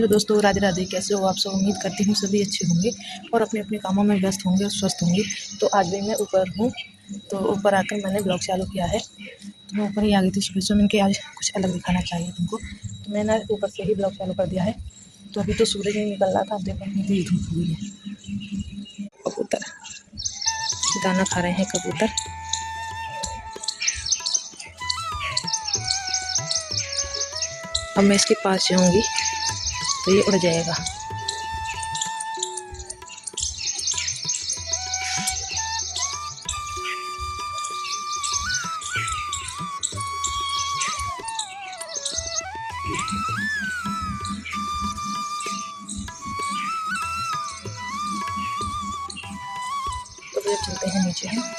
Hello दोस्तों, राधे राधे। कैसे हो आप सब? उम्मीद करती हूँ सभी अच्छे होंगे और अपने अपने कामों में व्यस्त होंगे और स्वस्थ होंगे। तो आज भी मैं ऊपर हूँ, तो ऊपर आकर मैंने ब्लॉग चालू किया है। तो मैं ऊपर ही आ गई थी सुबह से। मैंने आज कुछ अलग दिखाना चाहिए तुमको, तो मैंने ऊपर से ही ब्लॉग चालू कर दिया है। तो अभी तो सूरज नहीं निकल रहा था, अब देखो इतनी धूप हो गई है। कबूतर दाना खा रहे हैं कबूतर। अब मैं इसके पास जाऊँगी तो ये उड़ जाएगा। तो फिर चलते हैं नीचे हैं।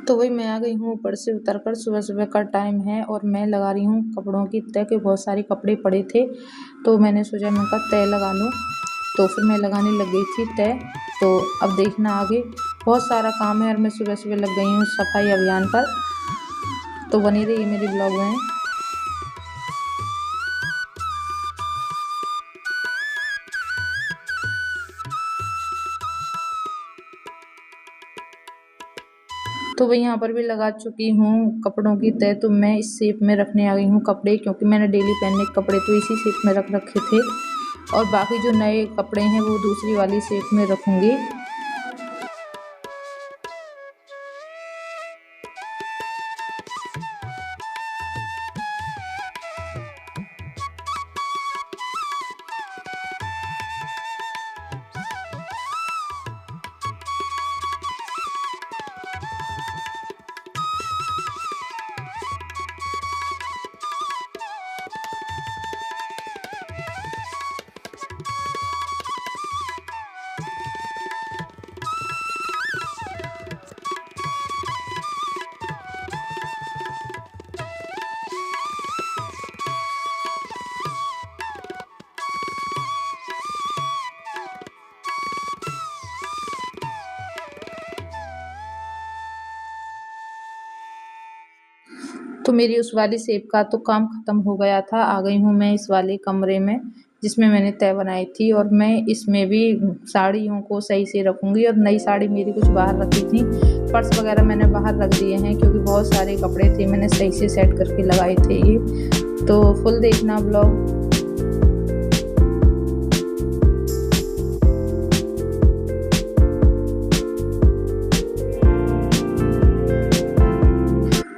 तो वही मैं आ गई हूँ ऊपर से उतरकर। सुबह सुबह का टाइम है और मैं लगा रही हूँ कपड़ों की तह के। बहुत सारे कपड़े पड़े थे तो मैंने सोचा मैं का तह लगा लूँ। तो फिर मैं लगाने लग गई थी तह। तो अब देखना आगे बहुत सारा काम है और मैं सुबह सुबह लग गई हूँ सफाई अभियान पर। तो बनी रही मेरी ब्लॉग में। तो वही यहाँ पर भी लगा चुकी हूँ कपड़ों की तह। तो मैं इस शेप में रखने आ गई हूँ कपड़े, क्योंकि मैंने डेली पहनने के कपड़े तो इसी शेप में रख रखे थे और बाकी जो नए कपड़े हैं वो दूसरी वाली शेप में रखूँगी। तो मेरी उस वाली शेप का तो काम ख़त्म हो गया था। आ गई हूँ मैं इस वाले कमरे में जिसमें मैंने तह बनाई थी और मैं इसमें भी साड़ियों को सही से रखूँगी। और नई साड़ी मेरी कुछ बाहर रखी थी, पर्स वगैरह मैंने बाहर रख दिए हैं क्योंकि बहुत सारे कपड़े थे, मैंने सही से सेट करके लगाए थे ये। तो फुल देखना ब्लॉग।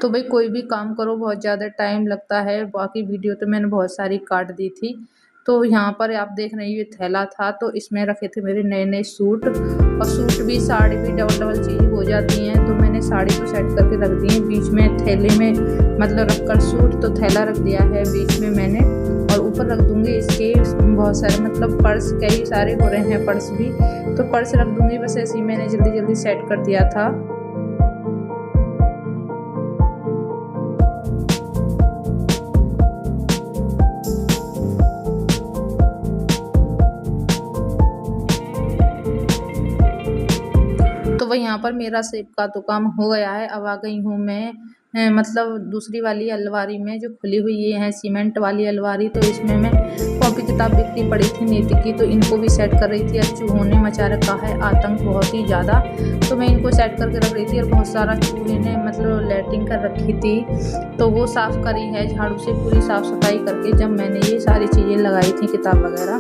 तो भाई कोई भी काम करो बहुत ज़्यादा टाइम लगता है। बाकी वीडियो तो मैंने बहुत सारी काट दी थी। तो यहाँ पर आप देख रहे हैं ये थैला था, तो इसमें रखे थे मेरे नए नए सूट। और सूट भी साड़ी भी डबल डबल चीज़ हो जाती हैं, तो मैंने साड़ी को सेट करके रख दी है बीच में थैले में, मतलब रखकर सूट तो थैला रख दिया है बीच में मैंने। और ऊपर रख दूँगी इसके बहुत सारे मतलब पर्स, कई सारे हो रहे हैं पर्स भी, तो पर्स रख दूँगी। बस ऐसे ही मैंने जल्दी जल्दी सेट कर दिया था। तो वही यहाँ पर मेरा शेप का तो काम हो गया है। अब आ गई हूँ मैं मतलब दूसरी वाली अलमारी में जो खुली हुई ये है सीमेंट वाली अलमारी। तो इसमें मैं कॉपी किताब बिकती पड़ी थी नीति की, तो इनको भी सेट कर रही थी। और चूहों ने मचा रखा है आतंक बहुत ही ज़्यादा, तो मैं इनको सेट करके रख रही थी। और बहुत सारा चूहे ने मतलब लैट्रिन कर रखी थी, तो वो साफ़ करी है झाड़ू से पूरी साफ़ सफाई करके, जब मैंने ये सारी चीज़ें लगाई थी किताब वगैरह।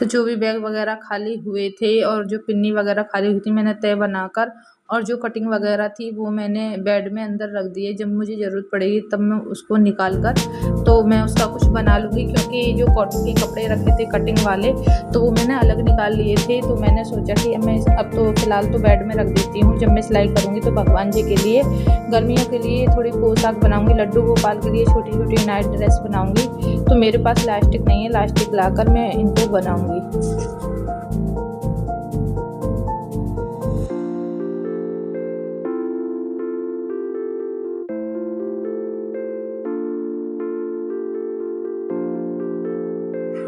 तो जो भी बैग वगैरह खाली हुए थे और जो पिन्नी वगैरह खाली हुई थी, मैंने तय बनाकर और जो कटिंग वगैरह थी वो मैंने बेड में अंदर रख दी है। जब मुझे ज़रूरत पड़ेगी तब मैं उसको निकाल कर तो मैं उसका कुछ बना लूँगी, क्योंकि जो कॉटन के कपड़े रखे थे कटिंग वाले तो वो मैंने अलग निकाल लिए थे। तो मैंने सोचा कि मैं अब तो फ़िलहाल तो बेड में रख देती हूँ। जब मैं सिलाई करूँगी तो भगवान जी के लिए गर्मियों के लिए थोड़ी पोशाक बनाऊँगी, लड्डू गोपाल के लिए छोटी छोटी नाइट ड्रेस बनाऊँगी। तो मेरे पास लास्टिक नहीं है, लास्टिक लाकर मैं इनको बनाऊँगी।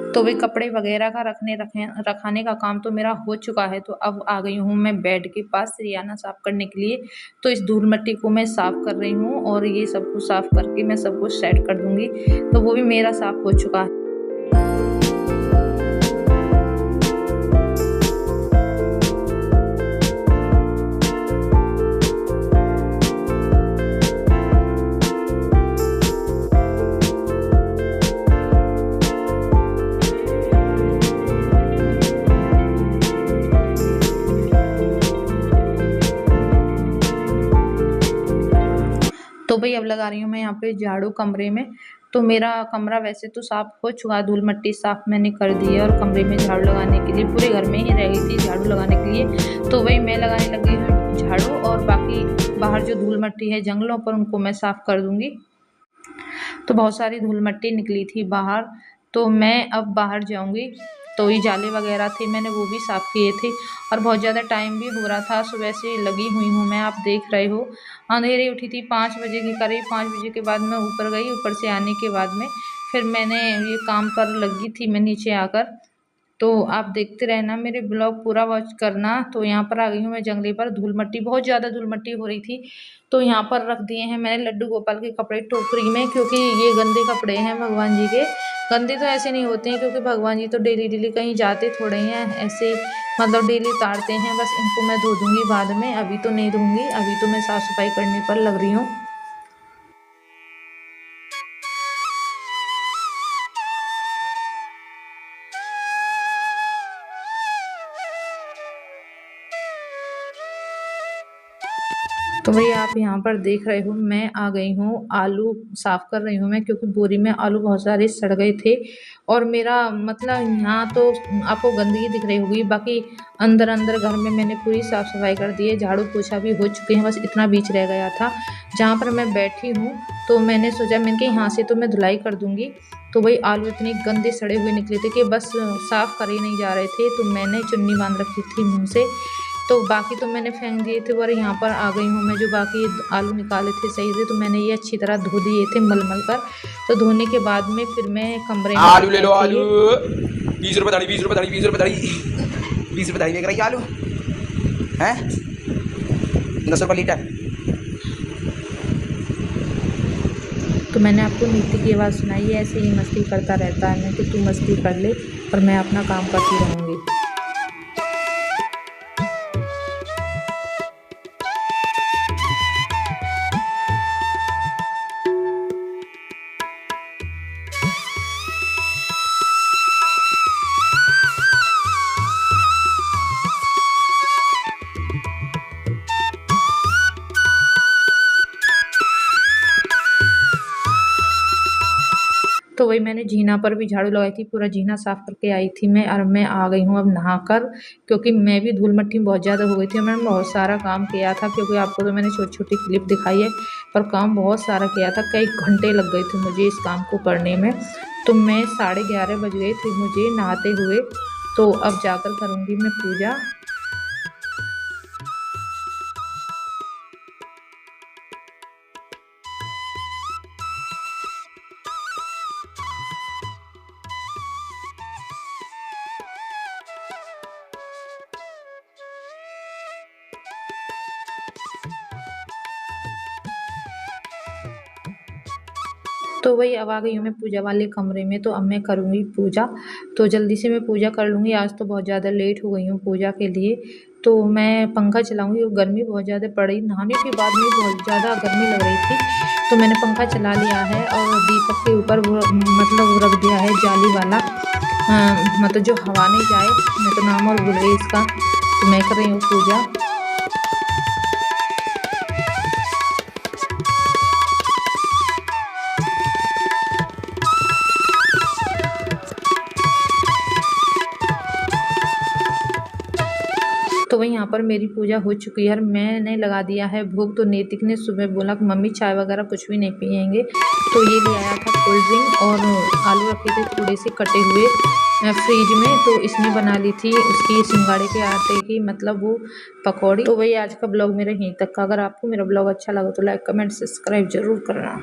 तो वही कपड़े वगैरह का रखाने का काम तो मेरा हो चुका है। तो अब आ गई हूँ मैं बेड के पास सरियाना साफ़ करने के लिए। तो इस धूल मिट्टी को मैं साफ़ कर रही हूँ और ये सब कुछ साफ़ करके मैं सब कुछ सेट कर दूँगी। तो वो भी मेरा साफ़ हो चुका है। तो भई अब लगा रही हूँ मैं यहाँ पे झाड़ू कमरे में। तो मेरा कमरा वैसे तो साफ़ हो चुका है, धूल मिट्टी साफ़ मैंने कर दी है और कमरे में झाड़ू लगाने के लिए पूरे घर में ही रह गई थी झाड़ू लगाने के लिए। तो वही मैं लगाने लगी हूँ झाड़ू और बाकी बाहर जो धूल मिट्टी है जंगलों पर उनको मैं साफ़ कर दूँगी। तो बहुत सारी धूल मिट्टी निकली थी बाहर, तो मैं अब बाहर जाऊँगी। तो ये जाले वगैरह थे मैंने वो भी साफ़ किए थे और बहुत ज़्यादा टाइम भी हो रहा था, सुबह से लगी हुई हूँ मैं, आप देख रहे हो। अंधेरे उठी थी 5 बजे के करीब, 5 बजे के बाद मैं ऊपर गई, ऊपर से आने के बाद में फिर मैंने ये काम पर लगी थी मैं नीचे आकर। तो आप देखते रहना, मेरे ब्लॉग पूरा वॉच करना। तो यहाँ पर आ गई हूँ मैं जंगले पर, धूल मिट्टी बहुत ज़्यादा धूल मिट्टी हो रही थी। तो यहाँ पर रख दिए हैं मैंने लड्डू गोपाल के कपड़े टोकरी में, क्योंकि ये गंदे कपड़े हैं भगवान जी के। गंदे तो ऐसे नहीं होते हैं, क्योंकि भगवान जी तो डेली डेली कहीं जाते थोड़े हैं, ऐसे मतलब डेली उतारते हैं। बस इनको मैं धो दूँगी बाद में, अभी तो नहीं धोऊँगी, अभी तो मैं साफ़ सफाई करने पर लग रही हूँ। तो वही आप यहाँ पर देख रहे हो, मैं आ गई हूँ, आलू साफ़ कर रही हूँ मैं, क्योंकि बोरी में आलू बहुत सारे सड़ गए थे। और मेरा मतलब यहाँ तो आपको गंदगी दिख रही होगी, बाकी अंदर घर में मैंने पूरी साफ़ सफाई कर दी है, झाड़ू पोछा भी हो चुके हैं, बस इतना बीच रह गया था। जहाँ पर मैं बैठी हूँ तो मैंने सोचा मैंने कि यहाँ से तो मैं धुलाई कर दूँगी। तो वही आलू इतने गंदे सड़े हुए निकले थे कि बस साफ़ करे नहीं जा रहे थे। तो मैंने चुन्नी बांध रखी थी मुँह से, तो बाकी तो मैंने फेंक दिए थे। और यहाँ पर आ गई हूँ मैं, जो बाकी आलू निकाले थे सही से, तो मैंने ये अच्छी तरह धो दिए थे मल कर। तो धोने के बाद में फिर मैं कमरे में आलू ले लो, आलू 20 रुपये दाड़ी, 20 रुपये दाड़ी, 20 रुपये दाड़ी, 20 रुपये दाड़ी लेकर आई आलू हैं, 10 रुपये लीटर। तो मैंने आपको नीति की आवाज़ सुनाई है, ऐसे ही मस्ती करता रहता है मैं कि तू मस्ती कर ले और मैं अपना काम करती रहूँगी। तो वही मैंने जीना पर भी झाड़ू लगाई थी, पूरा जीना साफ़ करके आई थी मैं, और मैं आ गई हूँ अब नहाकर, क्योंकि मैं भी धूल मिट्टी बहुत ज़्यादा हो गई थी और मैंने बहुत सारा काम किया था। क्योंकि आपको तो मैंने छोटी-छोटी क्लिप दिखाई है, पर काम बहुत सारा किया था, कई घंटे लग गए थे मुझे इस काम को करने में। तो मैं 11:30 बज गए थे मुझे नहाते हुए। तो अब जाकर करूँगी मैं पूजा। तो वही अब आ गई हूँ मैं पूजा वाले कमरे में, तो अब मैं करूँगी पूजा। तो जल्दी से मैं पूजा कर लूँगी, आज तो बहुत ज़्यादा लेट हो गई हूँ पूजा के लिए। तो मैं पंखा चलाऊँगी, और गर्मी बहुत ज़्यादा पड़ रही, नहाने के बाद में बहुत ज़्यादा गर्मी लग रही थी। तो मैंने पंखा चला लिया है और दीपक के ऊपर वो मतलब वो रख दिया है जाली वाला। मतलब जो हवा नहीं जाए, मैं तो नाम और भूल गई इसका, तो मैं कर रही हूँ पूजा। तो वही यहाँ पर मेरी पूजा हो चुकी है और मैंने लगा दिया है भोग। तो नैतिक ने सुबह बोला कि मम्मी चाय वगैरह कुछ भी नहीं पियेंगे, तो ये ले आया था कोल्ड ड्रिंक और आलू रखे थे थोड़े से कटे हुए फ्रिज में, तो इसने बना ली थी उसकी सिंगाड़े के आटे की, मतलब वो पकौड़ी। तो वही आज का ब्लॉग मेरा यहीं तक का। अगर आपको मेरा ब्लॉग अच्छा लगा तो लाइक कमेंट सब्सक्राइब जरूर करना।